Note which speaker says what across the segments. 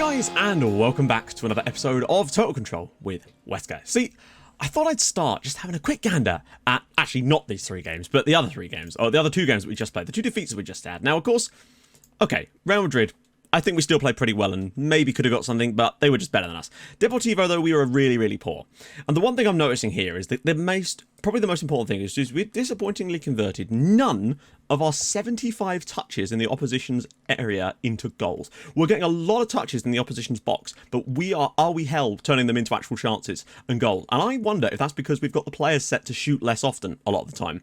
Speaker 1: guys, and welcome back to another episode of Total Control with Huesca. See, I thought I'd start just having a quick gander at, actually not these three games, but the other three games, or the other two games that we just played, the two defeats that we just had. Now, of course, okay, Real Madrid, I think we still played pretty well and maybe could have got something, but they were just better than us. Deportivo, though, we were really, really poor. And the one thing I'm noticing here is that probably the most important thing is we've disappointingly converted none of our 75 touches in the opposition's area into goals. We're getting a lot of touches in the opposition's box, but are we hell turning them into actual chances and goals? And I wonder if that's because we've got the players set to shoot less often a lot of the time.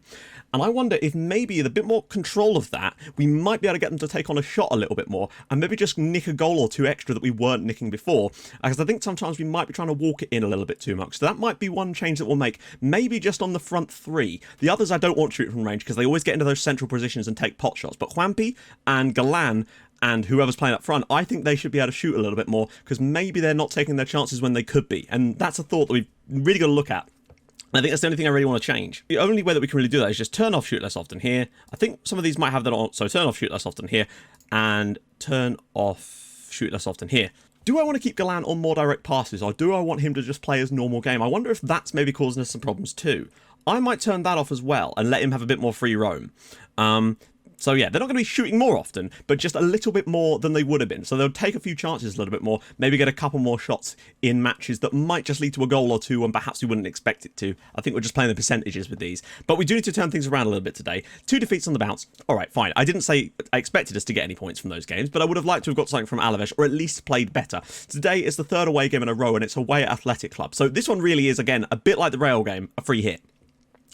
Speaker 1: And I wonder if maybe with a bit more control of that, we might be able to get them to take on a shot a little bit more and maybe just nick a goal or two extra that we weren't nicking before. Because I think sometimes we might be trying to walk it in a little bit too much. So that might be one change that we'll make, maybe just on the front three. The others I don't want to shoot from range because they always get into those central positions and take pot shots. But Juanpi and Galan and whoever's playing up front, I think they should be able to shoot a little bit more because maybe they're not taking their chances when they could be. And that's a thought that we've really got to look at. I think that's the only thing I really want to change. The only way that we can really do that is just turn off shoot less often here. I think some of these might have that on, so turn off shoot less often here and turn off shoot less often here. Do I want to keep Galan on more direct passes or do I want him to just play his normal game? I wonder if that's maybe causing us some problems too. I might turn that off as well and let him have a bit more free roam. So yeah, they're not going to be shooting more often, but just a little bit more than they would have been. So they'll take a few chances a little bit more, maybe get a couple more shots in matches that might just lead to a goal or two and perhaps we wouldn't expect it to. I think we're just playing the percentages with these. But we do need to turn things around a little bit today. 2 defeats on the bounce. All right, fine. I didn't say I expected us to get any points from those games, but I would have liked to have got something from Alaves or at least played better. Today is the third away game in a row and it's away at Athletic Club. So this one really is, again, a bit like the Real game, a free hit.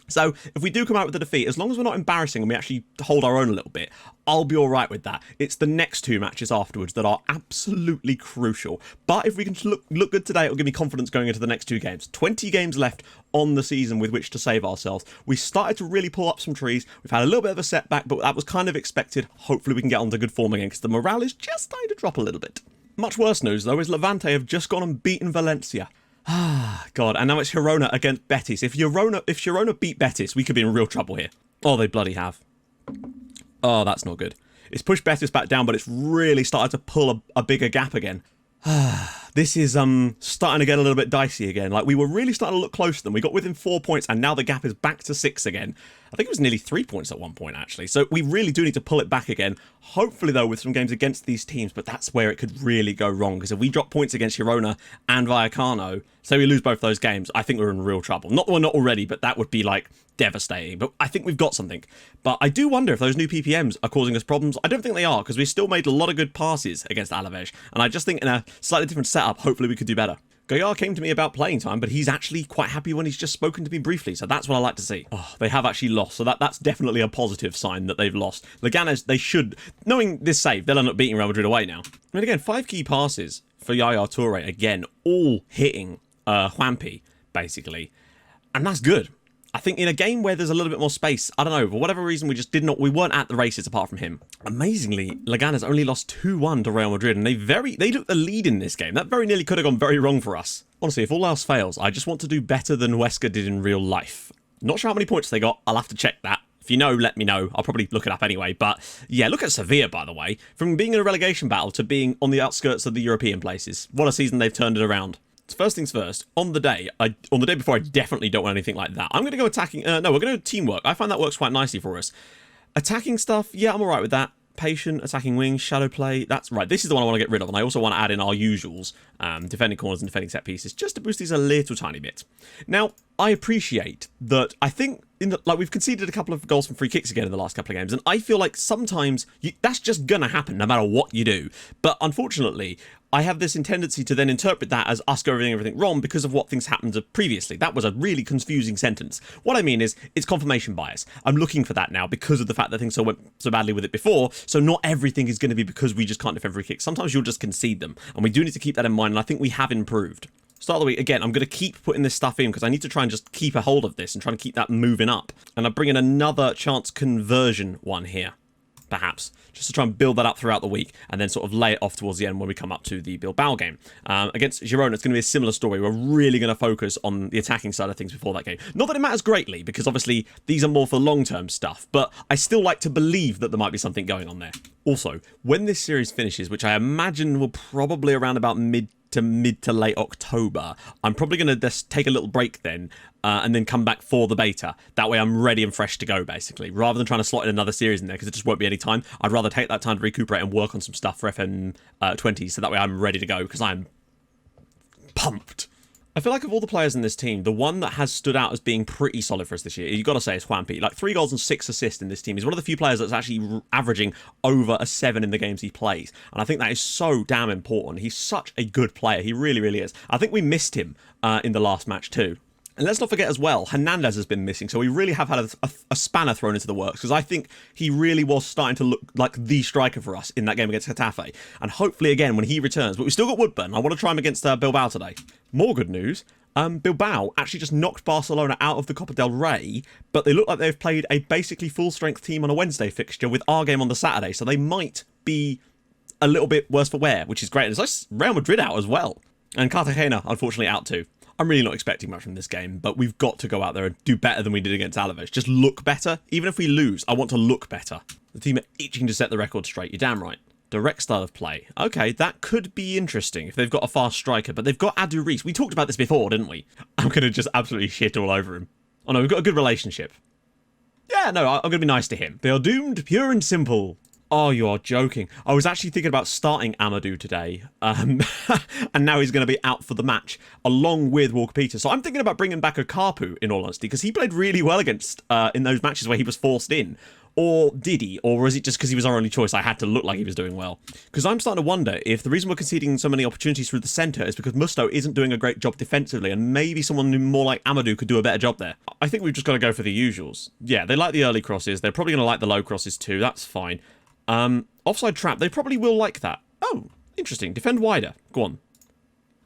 Speaker 1: So if we do come out with a defeat, as long as we're not embarrassing and we actually hold our own a little bit, I'll be all right with that. It's the next two matches afterwards that are absolutely crucial. But if we can look good today, it'll give me confidence going into the next two games. 20 games left on the season with which to save ourselves. We started to really pull up some trees. We've had a little bit of a setback, but that was kind of expected. Hopefully we can get onto good form again because the morale is just starting to drop a little bit. Much worse news, though, is Levante have just gone and beaten Valencia. Ah, God, and now it's Girona against Betis. If Girona beat Betis, we could be in real trouble here. Oh, they bloody have. Oh, that's not good. It's pushed Betis back down, but it's really started to pull a bigger gap again. This is starting to get a little bit dicey again. Like, we were really starting to look close to them. We got within 4 points, and now the gap is back to 6 again. I think it was nearly 3 points at one point, actually. So we really do need to pull it back again. Hopefully, though, with some games against these teams, but that's where it could really go wrong. Because if we drop points against Girona and Vallecano, say we lose both those games, I think we're in real trouble. Not that we're not already, but that would be, like, devastating. But I think we've got something. But I do wonder if those new PPMs are causing us problems. I don't think they are, because we still made a lot of good passes against Alaves. And I just think in a slightly different setup, hopefully we could do better. Goyard came to me about playing time, but he's actually quite happy when he's just spoken to me briefly, so that's what I like to see. Oh, they have actually lost, so that's definitely a positive sign that they've lost. Leganes, they should, knowing this save, they'll end up beating Real Madrid away now. I mean, again, 5 key passes for Yaya Toure, again, all hitting Juanpi, basically, and that's good. I think in a game where there's a little bit more space, I don't know, for whatever reason, we weren't at the races apart from him. Amazingly, Leganes only lost 2-1 to Real Madrid, and they took the lead in this game. That very nearly could have gone very wrong for us. Honestly, if all else fails, I just want to do better than Huesca did in real life. Not sure how many points they got. I'll have to check that. If you know, let me know. I'll probably look it up anyway. But yeah, look at Sevilla, by the way. From being in a relegation battle to being on the outskirts of the European places. What a season they've turned it around. First things first, on the day before, I definitely don't want anything like that. I'm going to go attacking. No, we're going to teamwork. I find that works quite nicely for us. Attacking stuff, yeah, I'm all right with that. Patient, attacking wings, shadow play. That's right. This is the one I want to get rid of. And I also want to add in our usuals, defending corners and defending set pieces, just to boost these a little tiny bit. Now, I appreciate that. I think we've conceded a couple of goals from free kicks again in the last couple of games, and I feel like sometimes that's just gonna happen no matter what you do. But unfortunately, I have this tendency to then interpret that as us going everything wrong because of what things happened previously. That was a really confusing sentence. What I mean is, it's confirmation bias. I'm looking for that now because of the fact that things went so badly with it before. So not everything is going to be because we just can't defend free kicks. Sometimes you'll just concede them, and we do need to keep that in mind. And I think we have improved. Start of the week, again, I'm going to keep putting this stuff in because I need to try and just keep a hold of this and try and keep that moving up. And I bring in another chance conversion one here. perhaps, just to try and build that up throughout the week and then sort of lay it off towards the end when we come up to the Bilbao game. Against Girona, it's going to be a similar story. We're really going to focus on the attacking side of things before that game. Not that it matters greatly, because obviously these are more for long-term stuff, but I still like to believe that there might be something going on there. Also, when this series finishes, which I imagine will probably around about mid to late October, I'm probably going to just take a little break then and then come back for the beta. That way I'm ready and fresh to go, basically, rather than trying to slot in another series in there, because it just won't be any time. I'd rather take that time to recuperate and work on some stuff for FM20, so that way I'm ready to go, because I'm pumped. I feel like of all the players in this team, the one that has stood out as being pretty solid for us this year, you've got to say, is Juanpi. Like 3 goals and 6 assists in this team. He's one of the few players that's actually averaging over a 7 in the games he plays. And I think that is so damn important. He's such a good player. He really, really is. I think we missed him in the last match too. And let's not forget as well, Hernandez has been missing, so we really have had a spanner thrown into the works, because I think he really was starting to look like the striker for us in that game against Getafe. And hopefully, again, when he returns, but we've still got Woodburn. I want to try him against Bilbao today. More good news, Bilbao actually just knocked Barcelona out of the Copa del Rey, but they look like they've played a basically full-strength team on a Wednesday fixture with our game on the Saturday, so they might be a little bit worse for wear, which is great. And it's like Real Madrid out as well. And Cartagena, unfortunately, out too. I'm really not expecting much from this game, but we've got to go out there and do better than we did against Alaves. Just look better. Even if we lose, I want to look better. The team are itching to set the record straight. You're damn right. Direct style of play. Okay, that could be interesting if they've got a fast striker, but they've got Adu Reis. We talked about this before, didn't we? I'm going to just absolutely shit all over him. Oh no, we've got a good relationship. Yeah, no, I'm going to be nice to him. They are doomed, pure and simple. Oh, you are joking. I was actually thinking about starting Amadou today, and now he's going to be out for the match, along with Walker-Peters. So I'm thinking about bringing back a Karpu, in all honesty, because he played really well against in those matches where he was forced in. Or did he? Or was it just because he was our only choice, I had to look like he was doing well? Because I'm starting to wonder if the reason we're conceding so many opportunities through the centre is because Musto isn't doing a great job defensively, and maybe someone more like Amadou could do a better job there. I think we've just got to go for the usuals. Yeah, they like the early crosses. They're probably going to like the low crosses too. That's fine. Offside trap, they probably will like that. Oh, interesting. Defend wider. Go on.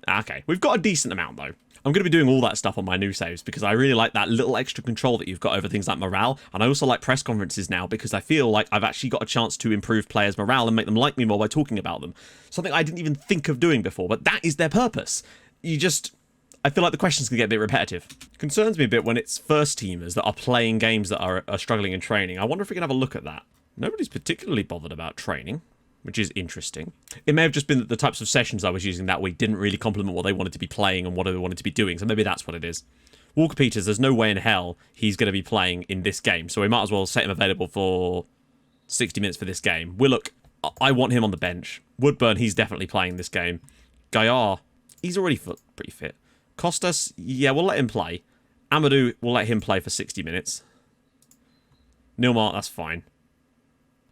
Speaker 1: Okay, we've got a decent amount, though. I'm going to be doing all that stuff on my new saves, because I really like that little extra control that you've got over things like morale, and I also like press conferences now, because I feel like I've actually got a chance to improve players' morale and make them like me more by talking about them. Something I didn't even think of doing before, but that is their purpose. I feel like the questions can get a bit repetitive. It concerns me a bit when it's first-teamers that are playing games that are struggling in training. I wonder if we can have a look at that. Nobody's particularly bothered about training, which is interesting. It may have just been that the types of sessions I was using that week didn't really complement what they wanted to be playing and what they wanted to be doing, so maybe that's what it is. Walker-Peters, there's no way in hell he's going to be playing in this game, so we might as well set him available for 60 minutes for this game. Willock, I want him on the bench. Woodburn, he's definitely playing this game. Gaillard, he's already pretty fit. Costas, yeah, we'll let him play. Amadou, we'll let him play for 60 minutes. Nilmar, that's fine.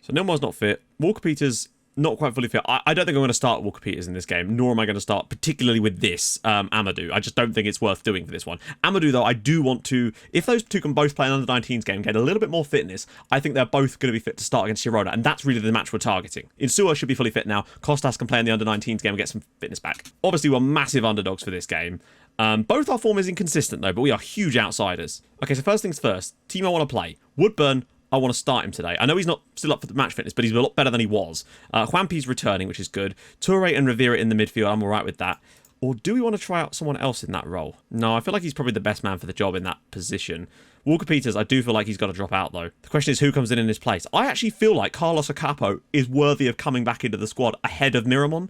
Speaker 1: So Nilmar's not fit. Walker-Peters, not quite fully fit. I don't think I'm going to start Walker-Peters in this game, nor am I going to start particularly with this Amadou. I just don't think it's worth doing for this one. Amadou, though, I do want to, if those two can both play an under-19s game, get a little bit more fitness, I think they're both going to be fit to start against Girona, and that's really the match we're targeting. Insua should be fully fit now. Costas can play in the under-19s game and get some fitness back. Obviously, we're massive underdogs for this game. Both our form is inconsistent, though, but we are huge outsiders. Okay, so first things first. Team I want to play. Woodburn, I want to start him today. I know he's not still up for the match fitness, but he's a lot better than he was. Juanpi's returning, which is good. Toure and Rivera in the midfield, I'm all right with that. Or do we want to try out someone else in that role? No, I feel like he's probably the best man for the job in that position. Walker-Peters, I do feel like he's got to drop out, though. The question is who comes in his place. I actually feel like Carlos Acapo is worthy of coming back into the squad ahead of Miramon,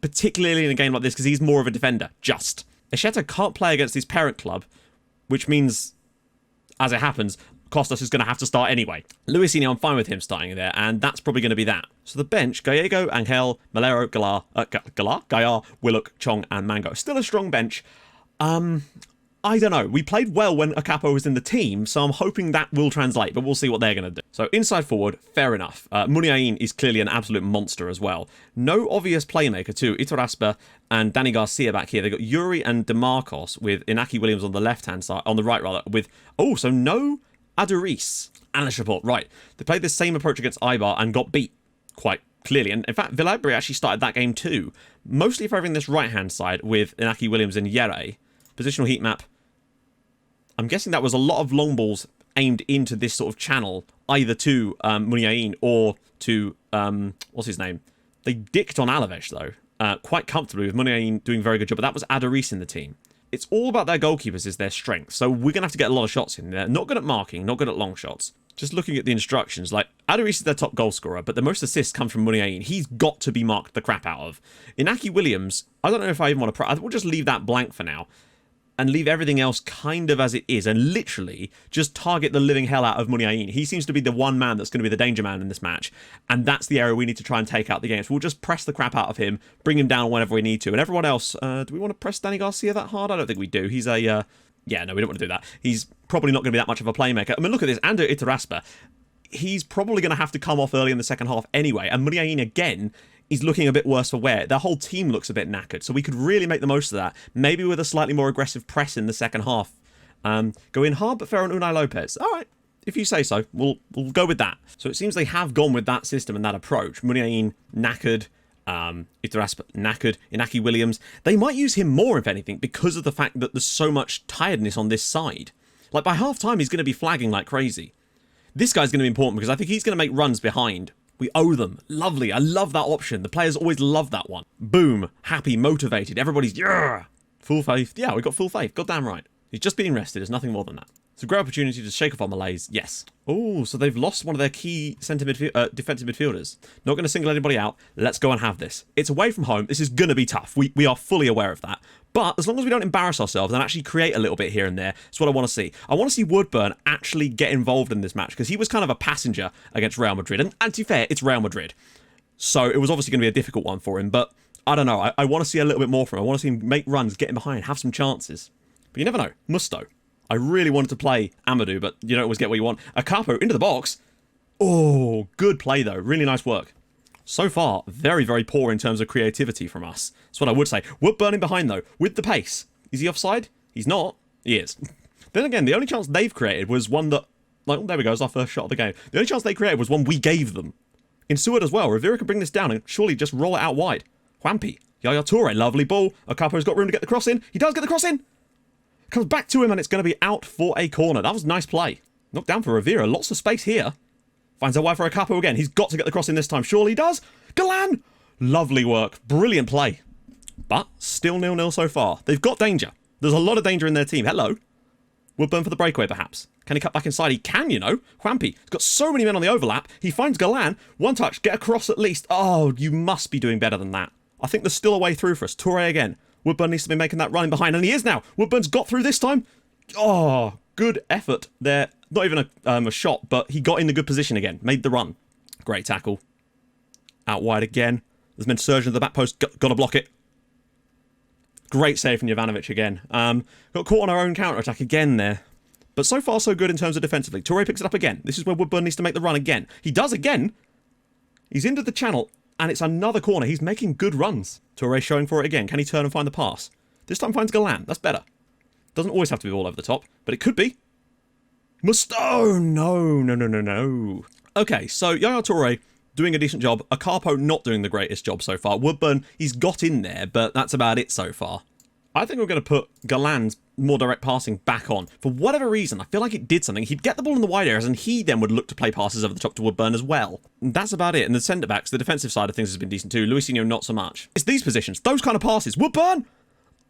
Speaker 1: particularly in a game like this, because he's more of a defender, just. Esheta can't play against his parent club, which means, as it happens, Costas is going to have to start anyway. Luisini, I'm fine with him starting there, and that's probably going to be that. So the bench, Gallego, Angel, Malero, Gaillard, Willock, Chong, and Mango. Still a strong bench. I don't know. We played well when Acapo was in the team, so I'm hoping that will translate, but we'll see what they're going to do. So inside forward, fair enough. Muniain is clearly an absolute monster as well. No obvious playmaker too. Iturraspe and Danny Garcia back here. They've got Yuri and DeMarcos with Inaki Williams on the left-hand side, on the right rather, with, so no Adu Reis. Analyst report, right. They played the same approach against Eibar and got beat quite clearly. And in fact, Villabri actually started that game too. Mostly favoring this right-hand side with Inaki Williams and Yere. Positional heat map. I'm guessing that was a lot of long balls aimed into this sort of channel either to Muniain or to, what's his name? They dicked on Alaves, though, quite comfortably, with Muniain doing a very good job, but that was Adarice in the team. It's all about their goalkeepers is their strength, so we're going to have to get a lot of shots in there. Not good at marking, not good at long shots. Just looking at the instructions, like, Adarice is their top goal scorer, but the most assists come from Muniain. He's got to be marked the crap out of. Inaki Williams, I don't know if I even want to... we'll just leave that blank for now, and leave everything else kind of as it is, and literally just target the living hell out of Muniain. He seems to be the one man that's going to be the danger man in this match, and that's the area we need to try and take out the game. So we'll just press the crap out of him, bring him down whenever we need to, and everyone else, do we want to press Danny Garcia that hard? I don't think we do. He's a, yeah, no, we don't want to do that. He's probably not going to be that much of a playmaker. I mean, look at this, Ando Itaraspa. He's probably going to have to come off early in the second half anyway, and Muniain, again, is looking a bit worse for wear. Their whole team looks a bit knackered, so we could really make the most of that. Maybe with a slightly more aggressive press in the second half. Go in hard but fair on Unai Lopez. All right, if you say so, we'll go with that. So it seems they have gone with that system and that approach. Muniain knackered, Itaraspa knackered, Inaki Williams. They might use him more, if anything, because of the fact that there's so much tiredness on this side. Like, by half-time, he's going to be flagging like crazy. This guy's going to be important because I think he's going to make runs behind. We owe them. Lovely. I love that option. The players always love that one. Boom. Happy, motivated. Everybody's, yeah. Full faith. Yeah, we got full faith. Goddamn right. He's just being rested. There's nothing more than that. It's a great opportunity to shake off our malaise. Yes. Oh, so they've lost one of their key defensive midfielders. Not going to single anybody out. Let's go and have this. It's away from home. This is going to be tough. We are fully aware of that. But as long as we don't embarrass ourselves and actually create a little bit here and there, that's what I want to see. I want to see Woodburn actually get involved in this match because he was kind of a passenger against Real Madrid. And to be fair, it's Real Madrid. So it was obviously going to be a difficult one for him. But I don't know. I want to see a little bit more from him. I want to see him make runs, get in behind, have some chances. But you never know. Musto. I really wanted to play Amadou, but you don't always get what you want. Akapo into the box. Oh, good play, though. Really nice work. So far, very, very poor in terms of creativity from us. That's what I would say. Woodburn in behind, though, with the pace. Is he offside? He's not. He is. Then again, the only chance they've created was one that... Like, there we go. It's our first shot of the game. The only chance they created was one we gave them. In Seward as well. Rivera could bring this down and surely just roll it out wide. Juanpi. Yaya Toure. Lovely ball. Akapo's got room to get the cross in. He does get the cross in. Comes back to him and it's going to be out for a corner. That was a nice play. Knocked down for Rivera. Lots of space here. Finds a wide for Akapo again. He's got to get the cross in this time. Surely he does. Galan! Lovely work. Brilliant play. But still 0-0 so far. They've got danger. There's a lot of danger in their team. Hello. Woodburn for the breakaway, perhaps. Can he cut back inside? He can, you know. Juanpi. He's got so many men on the overlap. He finds Galan. One touch. Get across at least. Oh, you must be doing better than that. I think there's still a way through for us. Toure again. Woodburn needs to be making that run behind. And he is now. Woodburn's got through this time. Oh, good effort there. Not even a shot, but he got in the good position again. Made the run. Great tackle. Out wide again. There's been surge into the back post. Got to block it. Great save from Jovanovic again. Got caught on our own counter-attack again there. But so far, so good in terms of defensively. Toure picks it up again. This is where Woodburn needs to make the run again. He does again. He's into the channel, and it's another corner. He's making good runs. Toure showing for it again. Can he turn and find the pass? This time finds Galan. That's better. Doesn't always have to be all over the top, but it could be. Musto! No. Okay, so Yaya Toure doing a decent job. Akapo not doing the greatest job so far. Woodburn, he's got in there, but that's about it so far. I think we're going to put Galan's more direct passing back on. For whatever reason, I feel like it did something. He'd get the ball in the wide areas, and he then would look to play passes over the top to Woodburn as well. And that's about it. And the centre-backs, the defensive side of things has been decent too. Luisinho, not so much. It's these positions, those kind of passes. Woodburn!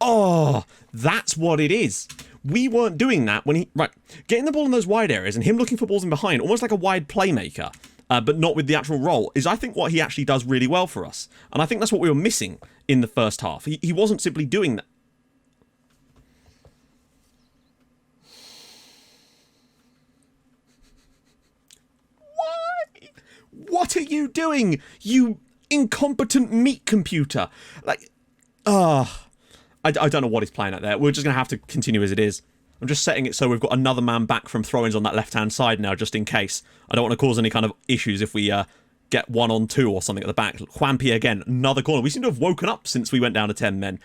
Speaker 1: Oh, that's what it is. We weren't doing that when he... Right, getting the ball in those wide areas and him looking for balls in behind, almost like a wide playmaker, but not with the actual role, is I think what he actually does really well for us. And I think that's what we were missing in the first half. He wasn't simply doing that. Why? What are you doing, you incompetent meat computer? Like, I don't know what he's playing at there. We're just going to have to continue as it is. I'm just setting it so we've got another man back from throw-ins on that left-hand side now, just in case. I don't want to cause any kind of issues if we get 1-on-2 or something at the back. Juanpi again, another corner. We seem to have woken up since we went down to 10 men.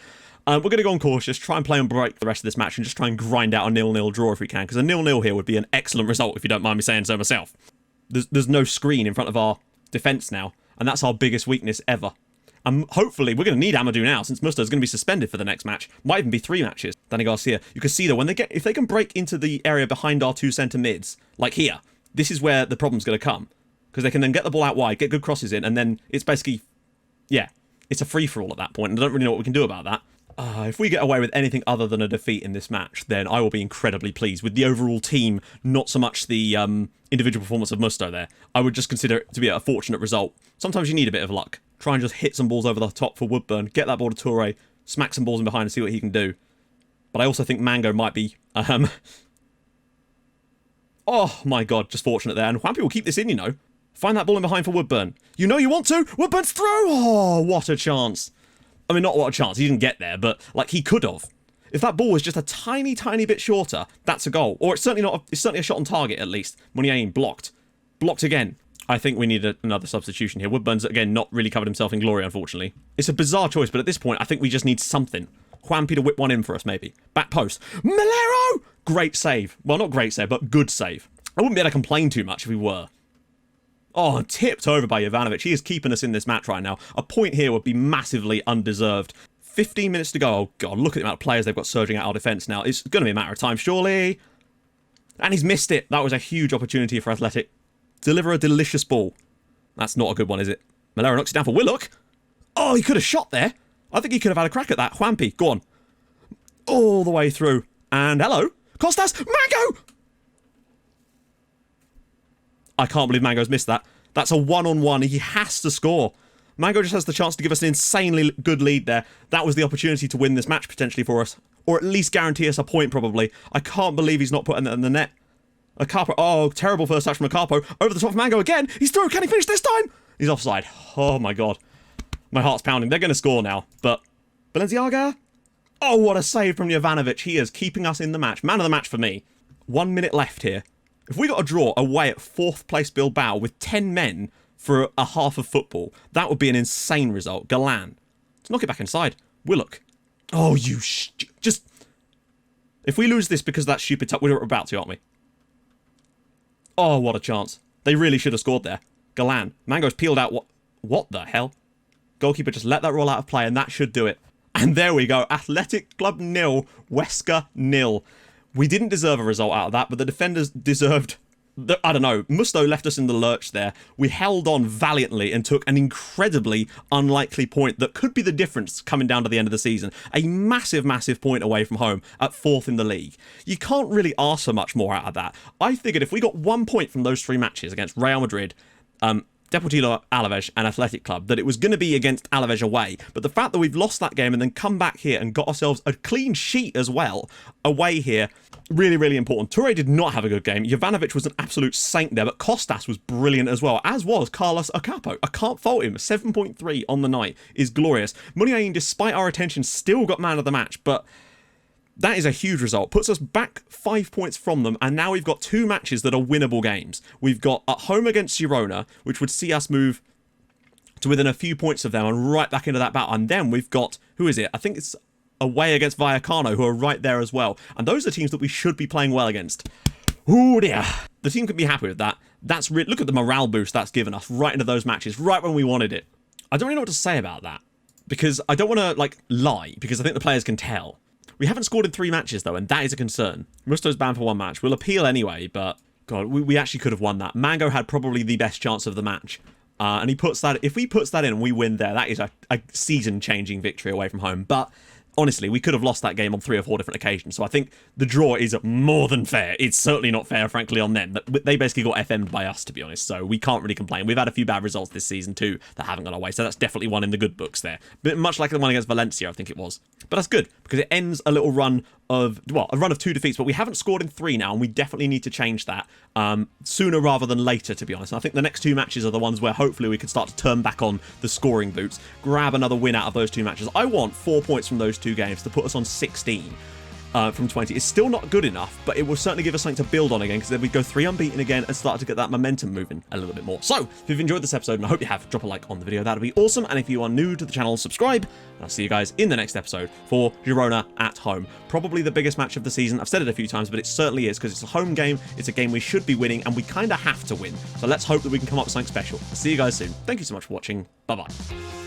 Speaker 1: We're going to go on cautious, try and play and break the rest of this match, and just try and grind out a 0-0 draw if we can, because a 0-0 here would be an excellent result, if you don't mind me saying so myself. There's no screen in front of our defence now, and that's our biggest weakness ever. Hopefully, we're going to need Amadou now, since Musta's going to be suspended for the next match. Might even be 3 matches. Danny Garcia. You can see that when if they can break into the area behind our 2 centre mids, like here, this is where the problem's going to come. Because they can then get the ball out wide, get good crosses in, and then it's basically, yeah, it's a free-for-all at that point, and I don't really know what we can do about that. If we get away with anything other than a defeat in this match, then I will be incredibly pleased with the overall team, not so much the individual performance of Musto there. I would just consider it to be a fortunate result. Sometimes you need a bit of luck. Try and just hit some balls over the top for Woodburn, get that ball to Toure, smack some balls in behind and see what he can do. But I also think Mango might be... oh my god, just fortunate there. And Juanpi will keep this in, you know. Find that ball in behind for Woodburn. You know you want to! Woodburn's through! Oh, what a chance. I mean, not what a chance. He didn't get there, but, like, he could have. If that ball was just a tiny, tiny bit shorter, that's a goal. Or it's certainly not. It's certainly a shot on target, at least. Muniain blocked. Blocked again. I think we need another substitution here. Woodburn's, again, not really covered himself in glory, unfortunately. It's a bizarre choice, but at this point, I think we just need something. Juanpi to whip one in for us, maybe. Back post. Melero! Great save. Well, not great save, but good save. I wouldn't be able to complain too much if we were. Oh, tipped over by Jovanovic. He is keeping us in this match right now. A point here would be massively undeserved. 15 minutes to go. Oh, God, look at the amount of players they've got surging out our defence now. It's going to be a matter of time, surely. And he's missed it. That was a huge opportunity for Athletic. Deliver a delicious ball. That's not a good one, is it? Melero knocks it down for Willock. Oh, he could have shot there. I think he could have had a crack at that. Juanpi, go on. All the way through. And hello. Costas. Mango! I can't believe Mango's missed that. That's a one-on-one. He has to score. Mango just has the chance to give us an insanely good lead there. That was the opportunity to win this match potentially for us. Or at least guarantee us a point, probably. I can't believe he's not putting that in the net. Acapo. Oh, terrible first touch from Acapo. Over the top of Mango again. He's through. Can he finish this time? He's offside. Oh, my God. My heart's pounding. They're going to score now. But Balenciaga? Oh, what a save from Jovanovic. He is keeping us in the match. Man of the match for me. 1 minute left here. If we got a draw away at 4th place Bilbao with 10 men for a half of football, that would be an insane result. Galan. Let's knock it back inside. Willock. Oh, you just... If we lose this because of that stupid tuck, we're about to, aren't we? Oh, what a chance. They really should have scored there. Galan. Mango's peeled out. What the hell? Goalkeeper just let that roll out of play, and that should do it. And there we go. Athletic Club 0, Huesca 0. We didn't deserve a result out of that, but the defenders deserved... I don't know. Musto left us in the lurch there. We held on valiantly and took an incredibly unlikely point that could be the difference coming down to the end of the season. A massive, massive point away from home at 4th in the league. You can't really ask for much more out of that. I figured if we got 1 point from those 3 matches against Real Madrid, Deportivo Alaves and Athletic Club, that it was going to be against Alaves away. But the fact that we've lost that game and then come back here and got ourselves a clean sheet as well away here, really, really important. Toure did not have a good game. Jovanovic was an absolute saint there, but Costas was brilliant as well, as was Carlos Acapo. I can't fault him. 7.3 on the night is glorious. Muniain, despite our attention, still got man of the match, but... that is a huge result. Puts us back 5 points from them, and now we've got 2 matches that are winnable games. We've got at home against Girona, which would see us move to within a few points of them and right back into that battle. And then we've got, who is it? I think it's away against Vallecano, who are right there as well. And those are teams that we should be playing well against. Ooh dear. The team can be happy with that. That's look at the morale boost that's given us right into those matches, right when we wanted it. I don't really know what to say about that, because I don't want to, like, lie, because I think the players can tell. We haven't scored in 3 matches, though, and that is a concern. Musto's banned for 1 match. We'll appeal anyway, but... God, we actually could have won that. Mango had probably the best chance of the match. And he puts that... If we puts that in and we win there, that is a season-changing victory away from home. But... honestly, we could have lost that game on 3 or 4 different occasions, so I think the draw is more than fair. It's certainly not fair, frankly, on them. They basically got FM'd by us, to be honest, so we can't really complain. We've had a few bad results this season, too, that haven't gone our way, so that's definitely one in the good books there. But much like the one against Valencia, I think it was. But that's good, because it ends a little run of, well, a run of 2 defeats, but we haven't scored in 3 now, and we definitely need to change that sooner rather than later, to be honest. And I think the next 2 matches are the ones where hopefully we can start to turn back on the scoring boots, grab another win out of those 2 matches. I want 4 points from those 2 games to put us on 16 from 20. It's still not good enough, but it will certainly give us something to build on again, because then we go 3 unbeaten again and start to get that momentum moving a little bit more. So, if you've enjoyed this episode, and I hope you have, drop a like on the video. That would be awesome. And if you are new to the channel, subscribe. And I'll see you guys in the next episode for Girona at home. Probably the biggest match of the season. I've said it a few times, but it certainly is, because it's a home game. It's a game we should be winning, and we kind of have to win. So let's hope that we can come up with something special. I'll see you guys soon. Thank you so much for watching. Bye-bye.